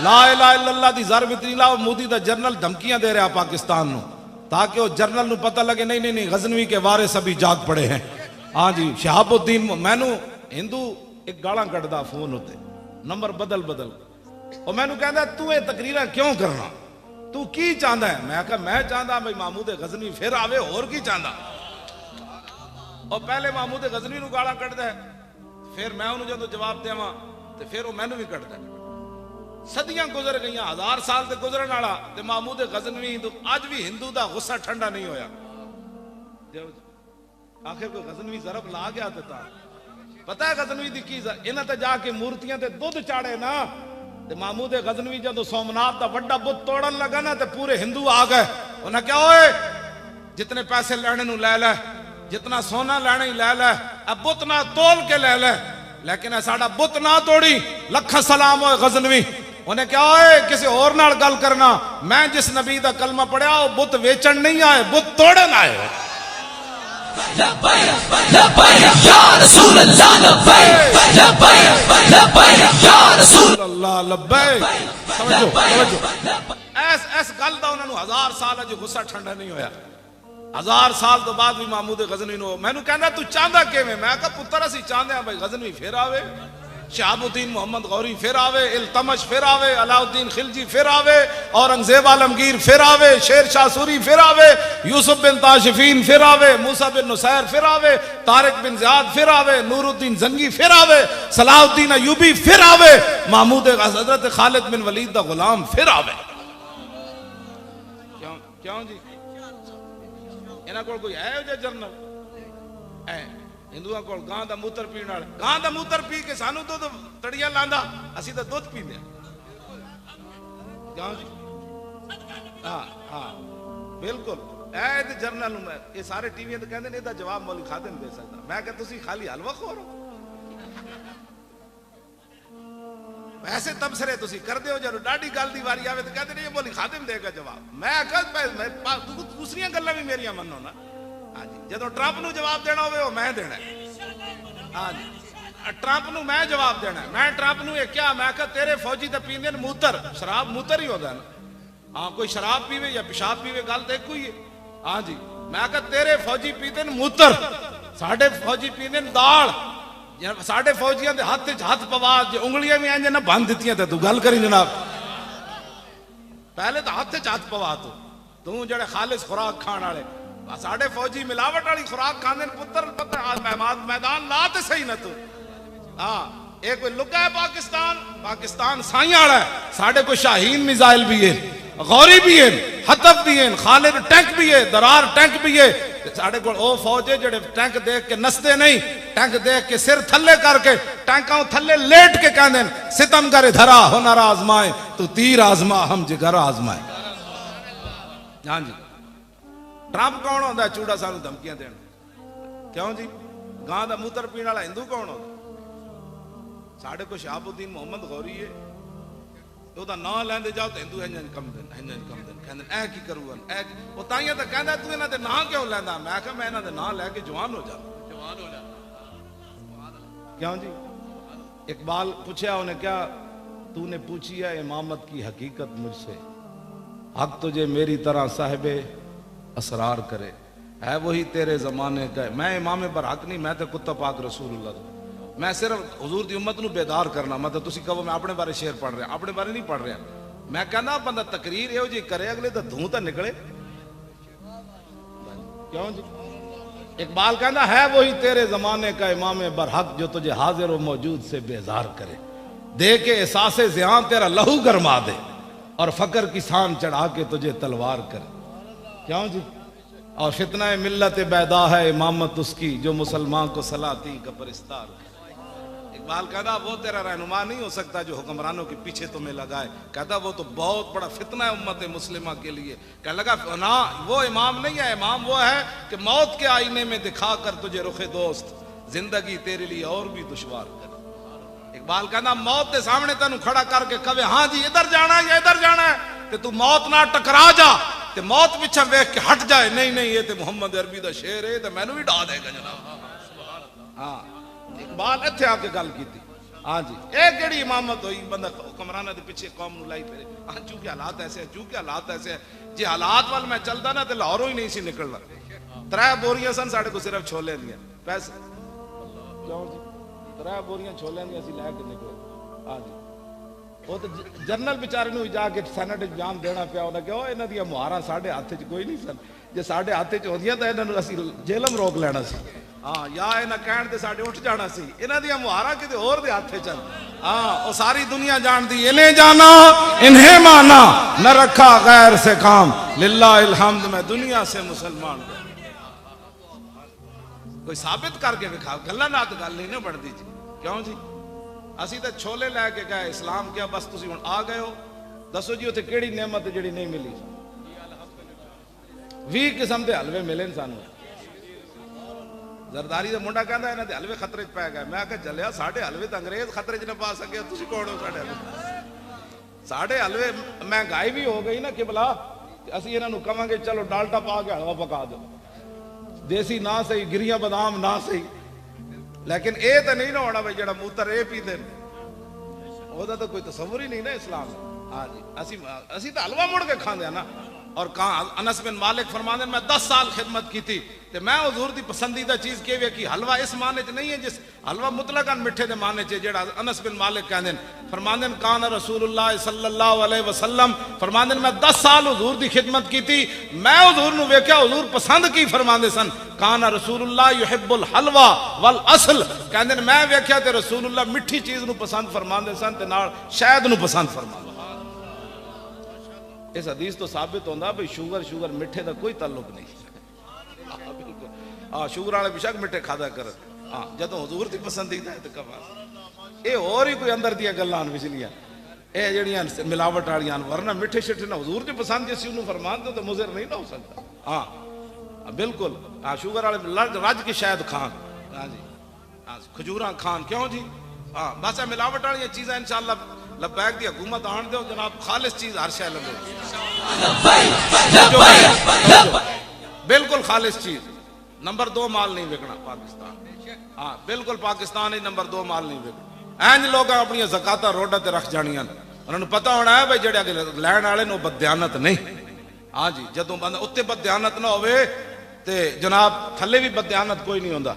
ला इलाहा इल्लल्लाह दी ज़रब इतनी लाओ। मोदी दा जनरल धमकियां दे रहा पाकिस्तान नू, ताकि वो जनरल नू पता लगे नहीं नहीं नहीं गजनवी के वारिस अभी जाग पड़े हैं। हाँ जी, शहाबुद्दीन मैनू हिंदू एक गाला कटदा फोन उत्ते नंबर बदल बदल, और मैनू कहंदा तू ये तकरीरां क्यों करना, तू की चाहता है? मैं कहा मैं चाहता भाई महमूद गजनवी फिर आवे, और की चाहता। और पहले महमूद गजनवी नू गाला कटदा है, फिर मैं उन्होंने जो जवाब देवा तो फिर वो मैनू भी कटदा है। सदियां गुजर गई, 1000 साल से गुजरन वाला ते महमूद गजनवी अज भी हिंदू का गुस्सा ठंडा नहीं होया। आखिर कोई गजनवी ज़रब ला गया तो पता है गजनवी दी की इन्हां ते जाके मूर्तियां ते दुध चाड़े ना, ते महमूद गजनवी जदों सोमनाथ का बड़ा बुत तोड़न लगा ना, ते पूरे हिंदू आ गए। उन्हें क्या ओए जितने पैसे लेने नू ले ले, जितना सोना लेने ही ले ले, अब बुत ना तोल के ले ले, लेकिन साडा बुत ना तोड़ी। लख सलाम होए गजनवी। उन्हें क्या होए किसी और नाल गल करना, मैं जिस नबी दा कलमा पढ़िया वो बुत वेचन नहीं आए, बुत तोड़न आए। इस गल का उन्होंने 1000 साल अज गुस्सा ठंडा नहीं होया। 1000 साल तो बाद भी महमूद गजनवी नो मैनू कहना तू चाहता किवें? मैं कहा पुत्र असी चाहते हैं भाई गजनवी फिर आवे, शहाबुद्दीन मोहम्मद गौरी फिर आवे, इल्तमश फिर आवे, अलाउद्दीन खिलजी फिर आवे, औरंगजेब आलमगीर फिर आवे, शेर शाह सूरी फिर आवे, यूसुफ बिन ताशिफीन फिर आवे, मूसा बिन नुसैर फिर आवे, तारिक बिन ज़ियाद फिर आवे, नूरुद्दीन जंगी फिर आवे, सलाहुद्दीन अयूबी फिर आवे, महमूद हजरत खालिद बिन वलीद दा गुलाम फिर आवे। क्यों क्यों जी इन्हां कोल कोई है जो जनरल है? हिंदुआ को गां का मूत्र पीने वाले, गां का मूत्र पी के सानू दुध तड़िया लांदा, असी तो दुध पींदे क्यों जी? हाँ हाँ बिल्कुल। ऐ जरनल ये सारे टीवी तो कहते हैं जवाब मौली खादिम दे सकता। मैं कहता तुसी खाली हलवा खोर हो, वैसे तबसरे तुसी कर दो, जो डाडी गल दी वारी आवे तो कहते नहीं मौली खादिम देगा जवाब। मैं दूसरिया गल्लां भी मेरिया मनो ना। हाँ जी, जो ट्रंप नू जवाब देना हो मैं देना। हाँ जी, ट्रंप नू मैं जवाब देना। मैं ट्रंप नू क्या मैं कहा तेरे फौजी तो पींदे मूत्र, शराब मूत्र ही होता है ना। हाँ कोई शराब पीवे या पेशाब पीवे गल तो एक ही है। हाँ जी, मैं कहा तेरे फौजी पीते मूत्र, साढ़े फौजी पींदे दाल। साढ़े फौजियों के हाथ हाथ पवा उंगलियां भी इंज ना बंद दित्तियां ते तू गल करी जनाब। पहले तो हाथ हाथ पवा तू जड़े खालिस खुराक खाने वाले, साढ़े फौजी मिलावट वाली खुराक खाते पुत्र पत्र मैदान ला तो सही ना तू। हाँ एक कोई लुका है पाकिस्तान, पाकिस्तान साई वाला है। साढ़े को शाहीन मिसाइल भी है, गौरी भी है, हतफ भी है, खालिद टैंक भी है, दरार टैंक भी है। साढ़े को ओ फौज है जड़े टैंक देख के नसते नहीं, टैंक देख के सिर थल्ले करके टैंकों थल्ले लेट के कहते सितम करे धरा हुनर आजमाए, तू तीर आजमा हम जिगर आजमाए। हाँ जी, ट्रंप कौन होता है चूड़ा सानू धमकियां देना? क्यों जी? गां का मूत्र पीने वाला हिंदू कौन होता? साढ़े को शहाबुद्दीन मोहम्मद गौरी है, तो ना लेंदे जाओ तो हिंदू इंज कम दिन कहते ऐ की करूगा ऐ वो ताइयां तो कहता तू इन्हां दे ना क्यों लैंदा? मैं कहा मैं इन्हां दे ना लैके जवान हो जा। क्यों जी? इकबाल पूछया उन्हें क्या तूने पूछी है इमामत की हकीकत मुझसे, हक तुझे मेरी तरह साहिबे असरार करे, है वही तेरे जमाने का। मैं इमाम बरहक नहीं, मैं तो कुत्ता पाक रसूलुल्लाह। मैं सिर्फ हुजूर दी उम्मत नू बेदार करना। मतलब तुसी कहो मैं अपने बारे शेर पढ़ रहा, अपने बारे नहीं पढ़ रहा। मैं कहना बंदा तकरीर इहो जी करे अगले तो धूं तो निकले। क्यों जी? इकबाल कहना है वही तेरे जमाने का इमाम बरहक जो तुझे हाजिर व मौजूद से बेजार करे, दे के एहसासे ज़ियां तेरा लहू गरमा दे और फकर की सान चढ़ा के तुझे तलवार करे। क्यों जी? और फितना मिल्लत बैदा है इमामत उसकी जो मुसलमान को सलाती का परिस्तार। इकबाल कहता वो तेरा रहनुमा नहीं हो सकता जो हुक्मरानों के पीछे तुम्हें लगाए। कहता वो तो बहुत बड़ा फितना है उम्मत मुस्लिमा के लिए। कह लगा ना वो इमाम नहीं है, इमाम वो है कि मौत के आईने में दिखा कर तुझे रुखे दोस्त जिंदगी तेरे लिए और भी दुश्वार कर। इकबाल कहना मौत के सामने तेन खड़ा करके कहे हाँ जी इधर जाना है या इधर जाना है, तो तू मौत ना टकरा जा, ते मौत पिछा वेख के हट जाए। नहीं नहीं ये तो मुहम्मद अरबी का शेर है, तो मैनू भी डा देगा जनाब। हाँ इकबाल इत्थे आके गल की हाँ जी, ये केड़ी इमामत हुई बंदा हुक्मराना के पिछे कौम नूं लाई फिरे। हाँ चूंकि हालात ऐसे है, चूंकि हालात ऐसे है, जे हालात वाल मैं चलता ना तो लाहौरों ही नहीं सी निकलना। 3 बोरियां सन साढ़े को सिर्फ छोले दियां पैसे, क्यों जी 3 बोरियां छोले दियां सी लैके निकले। हाँ जी, वो तो जनरल बेचारे नूं जाके सैनेट जान देना पिया, उन्हें कहा इन्हां दियां मुहारां साढ़े हाथ च कोई नहीं सन, जे साढ़े हाथ च होंदियां तो इन्हां नूं असीं जेलम रोक लेना सी। हाँ, या इन्हें कहण ते साढ़े उठ जाना सी, इन्हां दियां मुहारां किते होर दे हाथ च। हाँ, वो सारी दुनिया जानती, इन्हें जाना इन्हें माना, न रखा गैर से काम, लिल्लाहिल हम्द मैं दुनिया से मुसलमान। कोई साबित करके विखा, गल्लां नाल ते गल नहीं ना बनदी जी। क्यों जी, असी तो छोले लैके गए, इस्लाम क्या बस तुसीं हुण आ गए हो, दसो जी उत्थे केड़ी नेमत जिहड़ी नहीं मिली। 20 किस्म के हलवे मिले सानू। जरदारी का मुंडा कहता इन्हां दे हलवे खतरे च पै गए। मैं आख्या जलिया साढ़े हलवे तो अंग्रेज खतरे च ना पा सके, तुसीं कौन हो साढ़े हलवे? साढ़े हलवे महंगाई भी हो गई ना कि भला असीं इन्हां नूं कहांगे चलो डालडा पा के हलवा पका दो, देसी ना सही, गिरियां बादाम ना सही, लेकिन ये तो नहीं ना होना भाई जरा मूत्र ये पीते ओदा तो कोई तस्वुर ही नहीं ना इस्लाम। हाँ जी, असी तो हलवा मुड़ के खाते हैं ना। और कहा अनस बिन मालिक फरमाते मैं 10 साल खिदमत की थी, तो मैं हुजूर दी पसंदीदा चीज के वे कि हलवा इस माने च नहीं है जिस हलवा मुतलकन मिठे दे माने च, जेड़ा अनस बिन मालिक कहंदे फरमाते कान रसूलुल्लाह सल्लल्लाहु अलैहि वसल्लम फरमाते मैं 10 साल हुजूर दी खिदमत की थी, मैं हुजूर नु वेख्या, हुजूर पसंद की फरमाते सन कान रसूलुल्लाह युहिब्बुल हलवा वल असल, कहंदे मैं वेख्या ते रसूलुल्लाह मिठी चीज नु पसंद फरमाते सन ते नाल शहद नु पसंद फरमाते। इस हदीस तो साबित होता भाई शुगर मिठे का कोई ताल्लुक नहीं। बिल्कुल हाँ, शुगर वाले बेशक मिठे खादा कर। हाँ, जदों हुजूर की पसंदीदा है तो कबास ये और ही कोई अंदर दियां गल्लां पिछलियां ये जड़ियां मिलावट वालियां, वरना मिठे शिठे ना हुजूर की पसंद जिस नूं फरमान दो तो मुज़र नहीं ना हो सकता। हाँ बिल्कुल, हाँ शुगर वाले रज की शायद खान। हाँ जी, हाँ खजूरा खान, क्यों जी? हाँ बस मिलावट वाली चीज़ां इंशाअल्लाह लब्बैक दी हुकूमत आन दो जनाब, खालिस चीज हर शय लगे, बिल्कुल खालिस चीज। नंबर 2 माल नहीं बिकना पाकिस्तान। हाँ बिल्कुल, पाकिस्तान ही नंबर 2 माल नहीं बिकना। इंज लोग अपनी ज़कात रोडा ते रख जानियां, उन्होंने पता होना है भाई जेड़े लैण वाले नो बदयानत नहीं। हाँ जी, जदों बंदा उत्ते बदयानत ना होवे ते जनाब थल्ले भी बदयानत कोई नहीं होंदा।